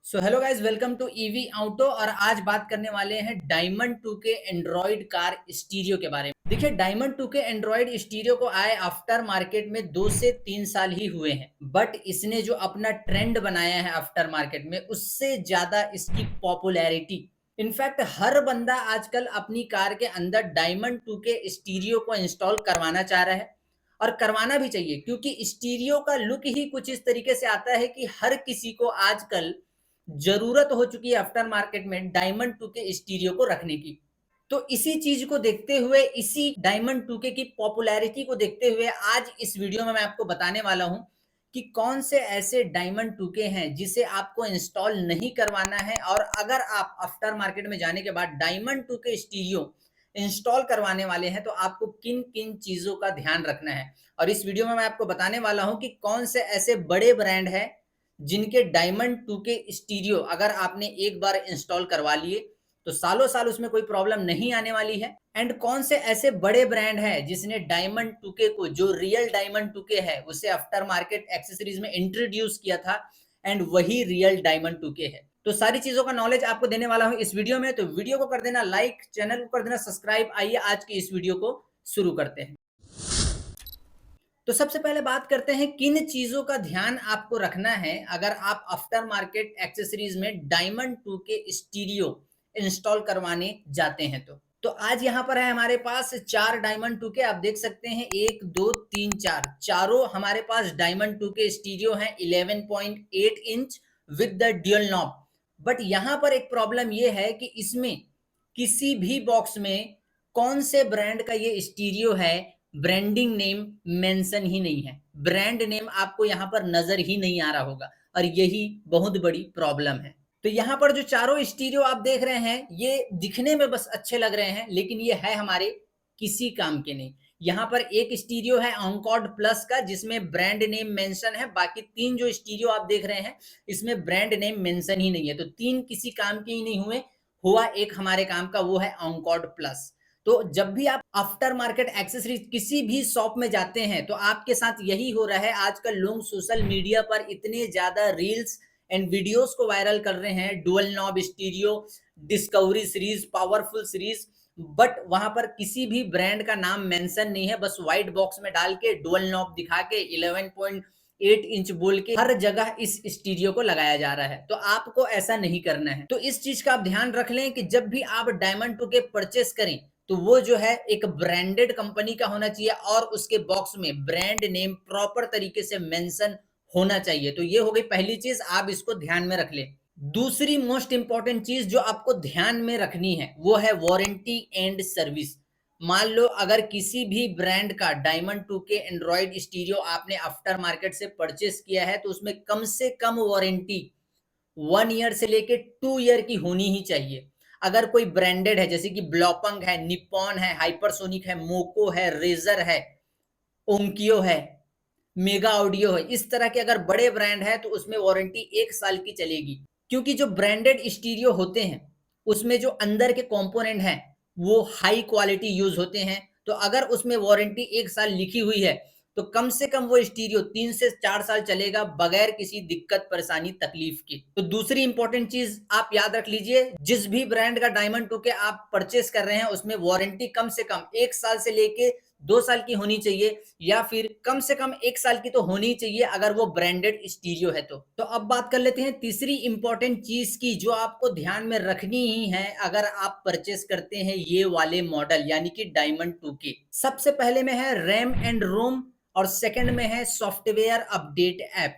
So hello guys, welcome to EV auto. और आज बात करने वाले हैं डायमंड 2 के एंड्रॉइड कार स्टीरियो के बारे में। देखिए, डायमंड 2 के एंड्रॉइड स्टीरियो को आए आफ्टर मार्केट में 2 से 3 साल ही हुए हैं, बट इसने जो अपना ट्रेंड बनाया है आफ्टर मार्केट में, उससे ज्यादा इसकी पॉपुलैरिटी। इनफैक्ट हर बंदा आजकल अपनी कार के अंदर डायमंड 2 के स्टीरियो को इंस्टॉल करवाना चाह रहा है, और करवाना भी चाहिए, क्योंकि स्टीरियो का लुक ही कुछ इस तरीके से आता है कि हर किसी को आजकल जरूरत हो चुकी है आफ्टर मार्केट में डायमंड 2 के स्टीरियो को रखने की। तो इसी चीज को देखते हुए, इसी डायमंड 2 के की पॉपुलैरिटी को देखते हुए, आज इस वीडियो में मैं आपको बताने वाला हूं कि कौन से ऐसे डायमंड 2 के हैं जिसे आपको इंस्टॉल नहीं करवाना है, और अगर आप आफ्टर मार्केट में जाने के बाद डायमंड 2 के स्टीरियो इंस्टॉल करवाने वाले हैं तो आपको किन किन चीजों का ध्यान रखना है। और इस वीडियो में मैं आपको बताने वाला हूं कि कौन से ऐसे बड़े ब्रांड हैं जिनके डायमंड 2 के स्टीरियो अगर आपने एक बार इंस्टॉल करवा लिए तो सालों साल उसमें कोई प्रॉब्लम नहीं आने वाली है। एंड कौन से ऐसे बड़े ब्रांड हैं जिसने डायमंड 2 के को, जो रियल डायमंड 2 के है, उसे आफ्टर मार्केट एक्सेसरीज में इंट्रोड्यूस किया था, एंड वही रियल डायमंड 2 के है। तो सारी चीजों का नॉलेज आपको देने वाला हूं इस वीडियो में। तो वीडियो को कर देना लाइक, चैनल को कर देना सब्सक्राइब। आइए आज की इस वीडियो को शुरू करते हैं। तो सबसे पहले बात करते हैं किन चीजों का ध्यान आपको रखना है अगर आप आफ्टर मार्केट एक्सेसरीज में डायमंड 2 के स्टीरियो इंस्टॉल करवाने जाते हैं। तो आज यहाँ पर है हमारे पास 4 डायमंड 2 के, आप देख सकते हैं 1 2 3 4, चारों हमारे पास डायमंड 2 के स्टीरियो हैं 11.8 inch with the dual knob. But यहाँ पर एक प्रॉब्लम ये है कि इसमें किसी भी बॉक्स में कौन से ब्रांड का ये स्टीरियो है, ब्रांडिंग नेम मेंशन ही नहीं है। ब्रांड नेम आपको यहाँ पर नजर ही नहीं आ रहा होगा, और यही बहुत बड़ी प्रॉब्लम है। तो यहाँ पर जो चारों स्टीरियो आप देख रहे हैं, ये दिखने में बस अच्छे लग रहे हैं, लेकिन ये है हमारे किसी काम के नहीं। यहाँ पर एक स्टीरियो है ऑनकॉर्ड प्लस का, जिसमें ब्रांड नेम मेंशन है। बाकी 3 जो स्टीरियो आप देख रहे हैं, इसमें ब्रांड नेम मेंशन ही नहीं है। तो 3 किसी काम के ही नहीं हुए, हुआ एक हमारे काम का, वो है ऑनकॉर्ड प्लस। तो जब भी आप आफ्टर मार्केट एक्सेसरीज किसी भी शॉप में जाते हैं तो आपके साथ यही हो रहा है। आजकल लोग सोशल मीडिया पर इतने ज्यादा रील्स एंड वीडियोस को वायरल कर रहे हैं, dual knob stereo, discovery series, powerful series, but वहां पर किसी भी ब्रांड का नाम मेंशन नहीं है। बस व्हाइट बॉक्स में डाल के डुअल नॉब दिखा के 11.8 इंच बोल के हर जगह इस स्टीरियो को लगाया जा रहा है। तो आपको ऐसा नहीं करना है। तो इस चीज का आप ध्यान रख लें कि जब भी आप डायमंड 2 के परचेस करें तो वो जो है एक ब्रांडेड कंपनी का होना चाहिए, और उसके बॉक्स में ब्रांड नेम प्रॉपर तरीके से मेंशन होना चाहिए। तो ये हो गई पहली चीज, आप इसको ध्यान में रख लें। दूसरी मोस्ट इंपॉर्टेंट चीज जो आपको ध्यान में रखनी है वो है वारंटी एंड सर्विस। मान लो अगर किसी भी ब्रांड का डायमंड 2 के एंड्रॉइड स्टीरियो आपने आफ्टर मार्केट से परचेस किया है, तो उसमें कम से कम वारंटी 1 ईयर से लेके 2 ईयर की होनी ही चाहिए। अगर कोई ब्रांडेड है, जैसे कि ब्लॉपंग है, निप्पॉन है, हाइपरसोनिक है, मोको है, रेजर है, ओंकियो है, मेगा ऑडियो है, इस तरह के अगर बड़े ब्रांड है तो उसमें वारंटी 1 साल की चलेगी। क्योंकि जो ब्रांडेड स्टीरियो होते हैं उसमें जो अंदर के कंपोनेंट हैं वो हाई क्वालिटी यूज होते हैं। तो अगर उसमें वारंटी 1 साल लिखी हुई है तो कम से कम वो स्टीरियो 3 से 4 साल चलेगा बगैर किसी दिक्कत, परेशानी, तकलीफ के। तो दूसरी इंपॉर्टेंट चीज आप याद रख लीजिए, जिस भी ब्रांड का डायमंड 2 के आप परचेस कर रहे हैं उसमें वारंटी कम से कम 1 साल से लेके 2 साल की होनी चाहिए, या फिर कम से कम 1 साल की तो होनी चाहिए अगर वो ब्रांडेड स्टीरियो है। तो अब बात कर लेते हैं तीसरी इंपॉर्टेंट चीज की, जो आपको ध्यान में रखनी ही है अगर आप परचेस करते हैं ये वाले मॉडल, यानी कि डायमंड 2 के। सबसे पहले में है रैम एंड रोम, और सेकंड में है सॉफ्टवेयर अपडेट ऐप।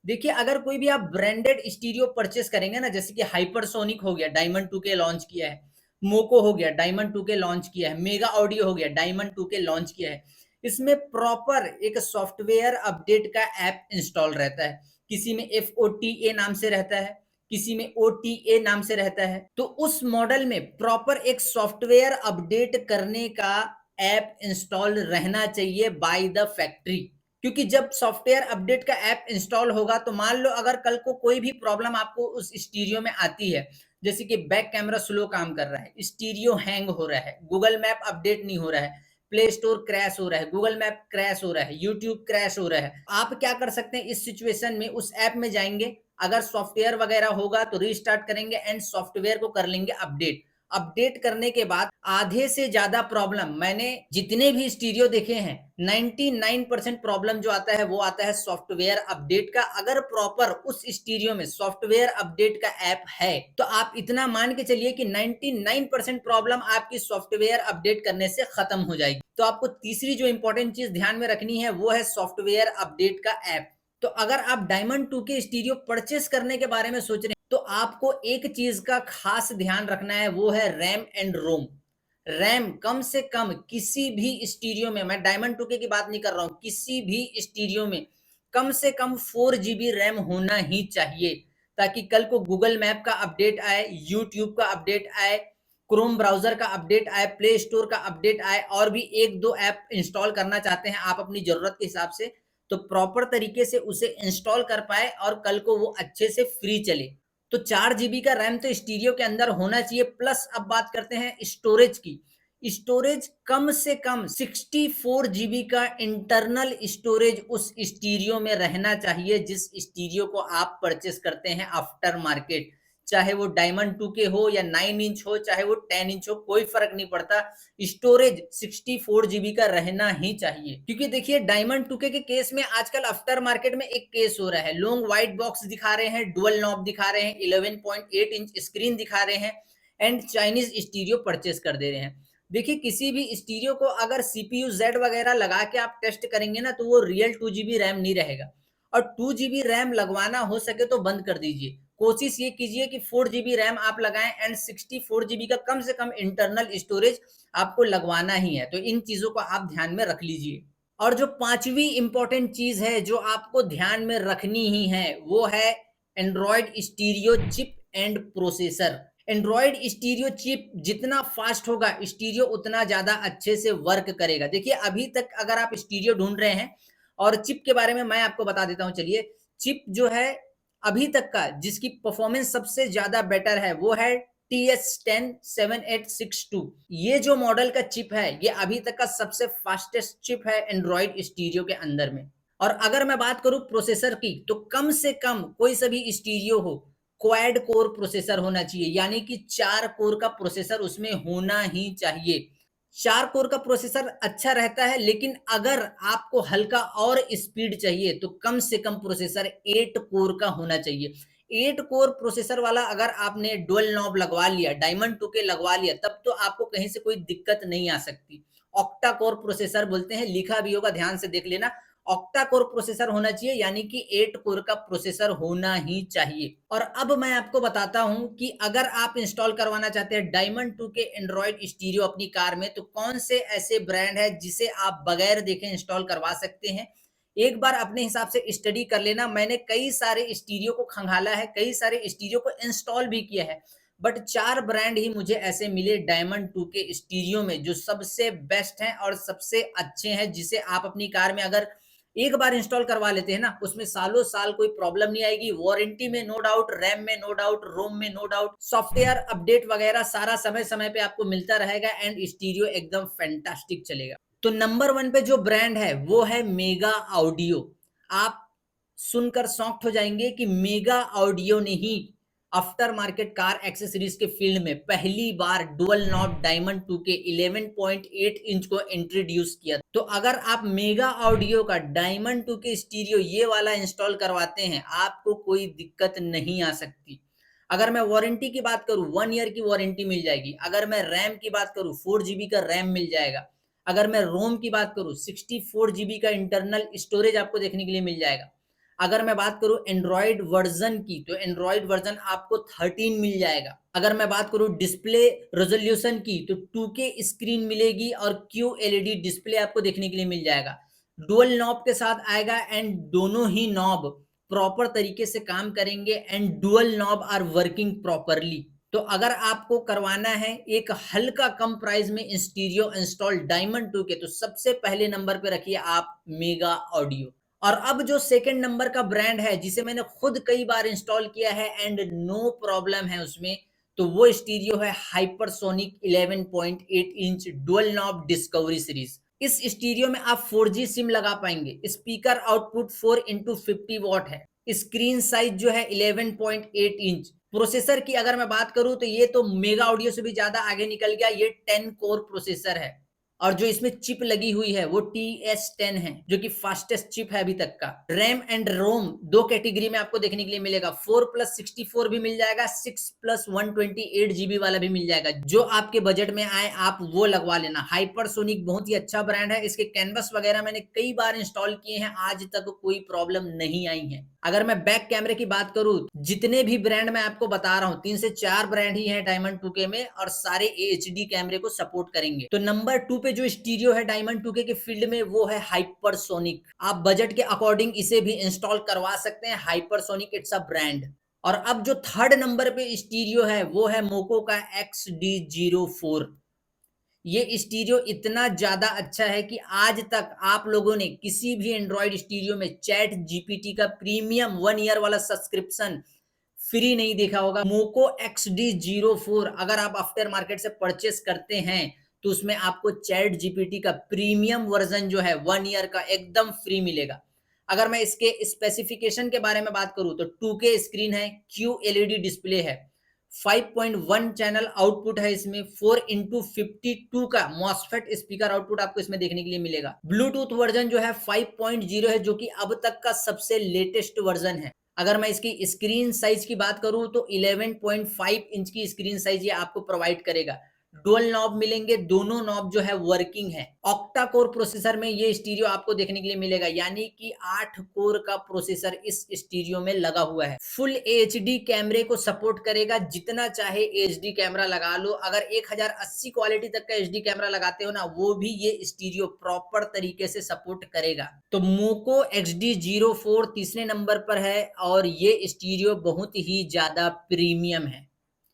देखिए, अगर कोई भी आप ब्रांडेड स्टीरियो परचेस करेंगे ना, जैसे कि हाइपरसोनिक हो गया, डायमंड 2 के लॉन्च किया है, मोको हो गया, डायमंड 2 के लॉन्च किया है, मेगा ऑडियो हो गया, डायमंड 2 के लॉन्च किया है, इसमें प्रॉपर एक सॉफ्टवेयर अपडेट का ऐप इंस्टॉल रहता है। किसी में FOTA नाम से रहता है, किसी में OTA नाम से रहता है। तो उस मॉडल में प्रॉपर एक सॉफ्टवेयर अपडेट करने का ऐप इंस्टॉल रहना चाहिए बाय द फैक्ट्री। क्योंकि जब सॉफ्टवेयर अपडेट का ऐप इंस्टॉल होगा तो मान लो अगर कल को कोई भी प्रॉब्लम आपको उस स्टीरियो में आती है, जैसे कि बैक कैमरा स्लो काम कर रहा है, स्टीरियो हैंग हो रहा है, गूगल मैप अपडेट नहीं हो रहा है, प्ले स्टोर क्रैश हो रहा है, गूगल मैप क्रैश हो रहा है, यूट्यूब क्रैश हो रहा है, आप क्या कर सकते हैं इस सिचुएशन में? उस ऐप में जाएंगे, अगर सॉफ्टवेयर वगैरह होगा तो रीस्टार्ट करेंगे एंड सॉफ्टवेयर को कर लेंगे अपडेट। अपडेट करने के बाद आधे से ज्यादा प्रॉब्लम, मैंने जितने भी स्टीरियो देखे हैं 99% प्रॉब्लम जो आता है वो आता है सॉफ्टवेयर अपडेट का। अगर प्रॉपर उस स्टीरियो में सॉफ्टवेयर अपडेट का ऐप है तो आप इतना मान के चलिए कि 99% प्रॉब्लम आपकी सॉफ्टवेयर अपडेट करने से खत्म हो जाएगी। तो आपको तीसरी जो इंपॉर्टेंट चीज ध्यान में रखनी है वो है सॉफ्टवेयर अपडेट का ऐप। तो अगर आप डायमंड 2 के स्टीरियो परचेस करने के बारे में सोच रहे हैं तो आपको एक चीज का खास ध्यान रखना है, वो है रैम एंड रोम। रैम कम से कम किसी भी स्टीरियो में, मैं डायमंड 2 के की बात नहीं कर रहा हूं, किसी भी स्टीरियो में कम से कम 4 GB रैम होना ही चाहिए, ताकि कल को गूगल मैप का अपडेट आए, यूट्यूब का अपडेट आए, क्रोम ब्राउजर का अपडेट आए, प्ले स्टोर का अपडेट आए, और भी एक दो ऐप इंस्टॉल करना चाहते हैं आप अपनी जरूरत के हिसाब से, तो प्रॉपर तरीके से उसे इंस्टॉल कर पाए और कल को वो अच्छे से फ्री चले। तो 4 GB का रैम तो स्टीरियो के अंदर होना चाहिए। प्लस अब बात करते हैं स्टोरेज की। स्टोरेज कम से कम 64 GB का इंटरनल स्टोरेज उस स्टीरियो में रहना चाहिए जिस स्टीरियो को आप परचेस करते हैं आफ्टर मार्केट। चाहे वो डायमंड 2 के हो या 9 इंच हो, चाहे वो 10 इंच हो, कोई फर्क नहीं पड़ता, स्टोरेज 64 GB का रहना ही चाहिए। क्योंकि देखिए डायमंड 2 के केस में आजकल आफ्टर मार्केट में एक केस हो रहा है, लॉन्ग वाइट बॉक्स दिखा रहे हैं, डुअल नॉब दिखा रहे हैं, 11.8 इंच स्क्रीन दिखा रहे हैं एंड चाइनीज स्टीरियो परचेस कर दे रहे हैं। देखिए किसी भी स्टीरियो को अगर CPU Z वगैरह लगा के आप टेस्ट करेंगे ना तो वो रियल 2 GB रैम नहीं रहेगा, और 2 GB रैम लगवाना हो सके तो बंद कर दीजिए। कोशिश ये कीजिए कि 4 GB रैम आप लगाएं एंड 64 GB का कम से कम इंटरनल स्टोरेज आपको लगवाना ही है। तो इन चीजों को आप ध्यान में रख लीजिए। और जो पांचवी इंपॉर्टेंट चीज है जो आपको ध्यान में रखनी ही है वो है Android stereo chip and processor. Android stereo chip जितना फास्ट होगा स्टीरियो उतना ज्यादा अच्छे से वर्क करेगा। देखिए अभी तक अगर आप स्टीरियो ढूंढ रहे हैं, और चिप के बारे में मैं आपको बता देता हूं, चलिए। चिप जो है अभी तक का जिसकी परफॉर्मेंस सबसे ज्यादा बेटर है वो है TS107862। ये जो मॉडल का चिप है ये अभी तक का सबसे फास्टेस्ट चिप है एंड्रॉयड स्टीरियो के अंदर में। और अगर मैं बात करूं प्रोसेसर की तो कम से कम कोई सा भी स्टीरियो हो, क्वाड कोर प्रोसेसर होना चाहिए, यानी कि 4 कोर का प्रोसेसर उसमें होना ही चाहिए। 4 कोर का प्रोसेसर अच्छा रहता है, लेकिन अगर आपको हल्का और स्पीड चाहिए तो कम से कम प्रोसेसर 8 कोर का होना चाहिए। 8 कोर प्रोसेसर वाला अगर आपने डुअल नॉब लगवा लिया, डायमंड 2 के लगवा लिया, तब तो आपको कहीं से कोई दिक्कत नहीं आ सकती। ऑक्टा कोर प्रोसेसर बोलते हैं, लिखा भी होगा, ध्यान से देख लेना। ऑक्टा कोर प्रोसेसर होना चाहिए, यानी कि 8 कोर का प्रोसेसर होना ही चाहिए। और अब मैं आपको बताता हूं कि अगर आप इंस्टॉल करवाना चाहते हैं डायमंड 2 के एंड्रॉयड स्टीरियो अपनी कार में, तो कौन से ऐसे ब्रांड है जिसे आप बगैर देखे इंस्टॉल करवा सकते हैं। एक बार अपने हिसाब से स्टडी कर लेना। मैंने कई सारे स्टीरियो को खंगाला है, कई सारे स्टीरियो को इंस्टॉल भी किया है, बट 4 ब्रांड ही मुझे ऐसे मिले डायमंड 2 के स्टीरियो में जो सबसे बेस्ट हैं और सबसे अच्छे हैं, जिसे आप अपनी कार में अगर एक बार इंस्टॉल करवा लेते हैं ना, उसमें सालों साल कोई प्रॉब्लम नहीं आएगी। वारंटी में नो डाउट, रैम में नो डाउट, रोम में नो डाउट, सॉफ्टवेयर अपडेट वगैरह सारा समय समय पे आपको मिलता रहेगा एंड स्टीरियो एकदम फैंटास्टिक चलेगा। तो नंबर 1 पे जो ब्रांड है वो है मेगा ऑडियो। आप सुनकर शॉक्ड हो जाएंगे कि मेगा ऑडियो ने ही आफ्टर मार्केट कार एक्सेसरीज के फील्ड में पहली बार डुअल नॉब डायमंड 2 के 11.8 इंच को इंट्रोड्यूस किया। तो अगर आप मेगा ऑडियो का डायमंड 2 के स्टीरियो ये वाला इंस्टॉल करवाते हैं, आपको कोई दिक्कत नहीं आ सकती। अगर मैं वारंटी की बात करूं, 1 ईयर की वारंटी मिल जाएगी। अगर मैं रैम की बात करूं, 4 GB का रैम मिल जाएगा। अगर मैं रोम की बात करूं, 64 GB का इंटरनल स्टोरेज आपको देखने के लिए मिल जाएगा। अगर मैं बात करूं एंड्रॉइड वर्जन की, तो एंड्रॉइड वर्जन आपको 13 मिल जाएगा। अगर मैं बात करूं डिस्प्ले रेजोल्यूशन की, तो 2K स्क्रीन मिलेगी और QLED डिस्प्ले आपको देखने के लिए मिल जाएगा। डुअल नॉब के साथ आएगा एंड दोनों ही नॉब प्रॉपर तरीके से काम करेंगे and dual knob are working properly. तो अगर आपको करवाना है एक हल्का कम प्राइस में स्टीरियो इंस्टॉल डायमंड 2 के, तो सबसे पहले नंबर पे रखिए आप मेगा ऑडियो। और अब जो सेकंड नंबर का ब्रांड है जिसे मैंने खुद कई बार इंस्टॉल किया है एंड नो प्रॉब्लम है उसमें, तो वो स्टीरियो है hypersonic 11.8 inch dual knob discovery series. इस स्टीरियो में आप 4G सिम लगा पाएंगे। स्पीकर आउटपुट 4 into 50 वॉट है। स्क्रीन साइज जो है 11.8 इंच। प्रोसेसर की अगर मैं बात करूं तो ये तो मेगा ऑडियो से भी ज्यादा आगे निकल गया, ये 10 कोर प्रोसेसर है। और जो इसमें चिप लगी हुई है वो TS10 है, जो कि फास्टेस्ट चिप है अभी तक का। रैम एंड रोम दो कैटेगरी में आपको देखने के लिए मिलेगा, 4+64 भी मिल जाएगा, 6+128 GB वाला भी मिल जाएगा। जो आपके बजट में आए आप वो लगवा लेना। हाइपरसोनिक बहुत ही अच्छा ब्रांड है, इसके कैनवस वगैरह मैंने कई बार इंस्टॉल किए हैं, आज तक कोई प्रॉब्लम नहीं आई है। अगर मैं बैक कैमरे की बात करूं, जितने भी ब्रांड मैं आपको बता रहा हूं, 3 से 4 ब्रांड ही हैं डायमंड 2K में, और सारे HD कैमरे को सपोर्ट करेंगे। तो नंबर 2 पे जो स्टीरियो है डायमंड 2K के फील्ड में वो है हाइपरसोनिक। आप बजट के अकॉर्डिंग इसे भी इंस्टॉल करवा सकते हैं, हाइपरसोनिक इट्स अ ब्रांड। और अब जो थर्ड नंबर पे स्टीरियो है वो है मोको का XD04। ये स्टीरियो इतना ज्यादा अच्छा है कि आज तक आप लोगों ने किसी भी एंड्रॉइड स्टीरियो में चैट जीपीटी का प्रीमियम 1 ईयर वाला सब्सक्रिप्शन फ्री नहीं देखा होगा। मोको XD04 अगर आप आफ्टर मार्केट से परचेस करते हैं तो उसमें आपको चैट जीपीटी का प्रीमियम वर्जन जो है 1 ईयर का एकदम फ्री मिलेगा। अगर मैं इसके स्पेसिफिकेशन के बारे में बात करूं तो 2K स्क्रीन है, QLED डिस्प्ले है, 5.1 चैनल आउटपुट है इसमें, 4x52 का मॉसफेट स्पीकर आउटपुट आपको इसमें देखने के लिए मिलेगा। ब्लूटूथ वर्जन जो है 5.0 है, जो कि अब तक का सबसे लेटेस्ट वर्जन है। अगर मैं इसकी स्क्रीन साइज की बात करूं तो 11.5 इंच की स्क्रीन साइज ये आपको प्रोवाइड करेगा। डुअल नॉब मिलेंगे, दोनों नॉब जो है वर्किंग है। ऑक्टा कोर प्रोसेसर में ये स्टीरियो आपको देखने के लिए मिलेगा, यानी कि 8 कोर का प्रोसेसर इस स्टीरियो में लगा हुआ है। फुल HD कैमरे को सपोर्ट करेगा, जितना चाहे HD कैमरा लगा लो। अगर 1080 क्वालिटी तक का HD कैमरा लगाते हो ना, वो भी ये स्टीरियो प्रॉपर तरीके से सपोर्ट करेगा। तो मोको XD04 तीसरे नंबर पर है, और ये स्टीरियो बहुत ही ज्यादा प्रीमियम है।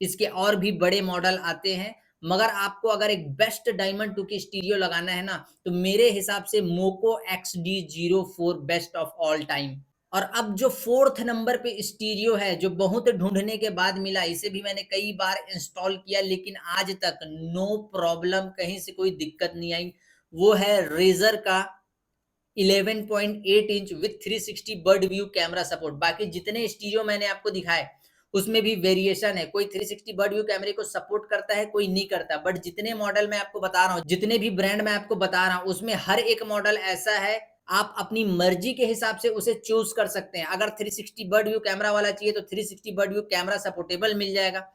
इसके और भी बड़े मॉडल आते हैं, मगर आपको अगर एक बेस्ट डायमंड 2K स्टीरियो लगाना है ना, तो मेरे हिसाब से मोको XD04 best of all time. और अब जो फोर्थ नंबर पे स्टीरियो है, जो बहुत ढूंढने के बाद मिला, इसे भी मैंने कई बार इंस्टॉल किया लेकिन आज तक नो प्रॉब्लम, कहीं से कोई दिक्कत नहीं आई, वो है रेजर का 11.8 inch with 360 bird view camera support. बाकी जितने स्टीरियो मैंने आपको दिखाए उसमें भी वेरिएशन है, कोई 360 बर्ड व्यू कैमरे को सपोर्ट करता है, कोई नहीं करता। बट जितने मॉडल मैं आपको बता रहा हूँ, जितने भी ब्रांड मैं आपको बता रहा हूँ, उसमें हर एक मॉडल ऐसा है आप अपनी मर्जी के हिसाब से उसे चूज कर सकते हैं। अगर 360 बर्ड व्यू कैमरा वाला चाहिए तो 360 बर्ड व्यू कैमरा सपोर्टेबल मिल जाएगा।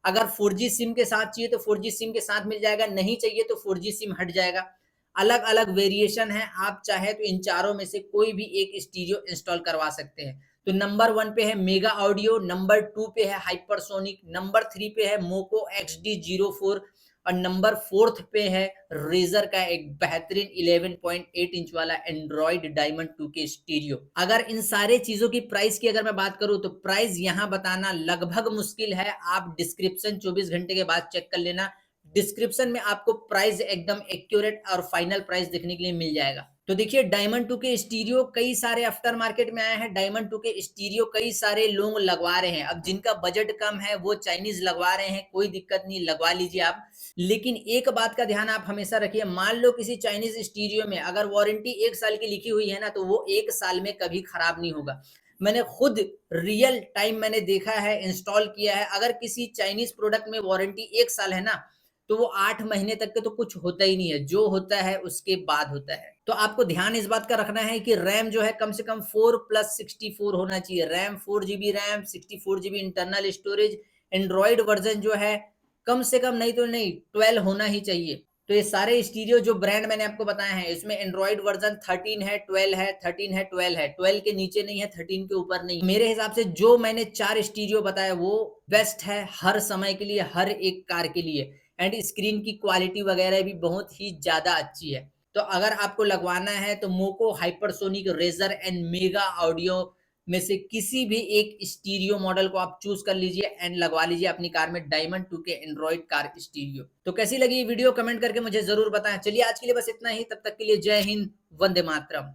अगर 4G सिम के साथ चाहिए तो 4G सिम के साथ मिल जाएगा, नहीं चाहिए तो 4G सिम हट जाएगा। अलग अलग वेरिएशन है, आप चाहे तो इन चारों में से कोई भी एक स्टीरियो इंस्टॉल करवा सकते हैं। तो नंबर 1 पे है मेगा ऑडियो, नंबर 2 पे है हाइपरसोनिक, नंबर 3 पे है मोको XD04, और नंबर 4th पे है रेजर का एक बेहतरीन 11.8 इंच वाला एंड्रॉइड डायमंड 2K स्टीरियो। अगर इन सारे चीजों की प्राइस की अगर मैं बात करूं तो प्राइस यहां बताना लगभग मुश्किल है, आप डिस्क्रिप्शन 24 घंटे के बाद चेक कर लेना। डिस्क्रिप्शन में आपको प्राइस एकदम एक्यूरेट और फाइनल प्राइस देखने के लिए मिल जाएगा। तो देखिए डायमंड 2K स्टीरियो कई सारे आफ्टर मार्केट में आए हैं, डायमंड 2K स्टीरियो कई सारे लोग लगवा रहे हैं। अब जिनका बजट कम है वो चाइनीज लगवा रहे हैं, कोई दिक्कत नहीं, लगवा लीजिए आप। लेकिन एक बात का ध्यान आप हमेशा रखिए, मान लो किसी चाइनीज स्टीरियो में अगर वारंटी 1 साल की लिखी हुई है ना, तो वो 1 साल में कभी खराब नहीं होगा। मैंने खुद रियल टाइम मैंने देखा है, इंस्टॉल किया है। अगर किसी चाइनीज प्रोडक्ट में वारंटी 1 साल है ना, तो वो 8 महीने तक के तो कुछ होता ही नहीं है, जो होता है उसके बाद होता है। तो आपको ध्यान इस बात का रखना है कि रैम जो है कम से कम 4+64 होना चाहिए। RAM 4 GB RAM, 64 GB internal storage. Android version जो है कम से कम नहीं तो नहीं 12 होना ही चाहिए। तो ये सारे स्टीरियो जो ब्रांड मैंने आपको बताए हैं, इसमें एंड्रॉइड वर्जन 13 है, 12 है, 13 है, 12 है। 12 के नीचे नहीं है, 13 के ऊपर नहीं। मेरे हिसाब से जो मैंने 4 स्टीरियो बताया वो बेस्ट है हर समय के लिए, हर एक कार के लिए। एंड स्क्रीन की क्वालिटी वगैरह भी बहुत ही ज्यादा अच्छी है। तो अगर आपको लगवाना है तो मोको, hypersonic, razor and mega audio में से किसी भी एक स्टीरियो मॉडल को आप चूज कर लीजिए एंड लगवा लीजिए अपनी कार में diamond 2K Android car stereo. तो कैसी लगी ये वीडियो कमेंट करके मुझे जरूर बताएं। चलिए आज के लिए बस इतना ही, तब तक के लिए जय हिंद, वंदे मातरम।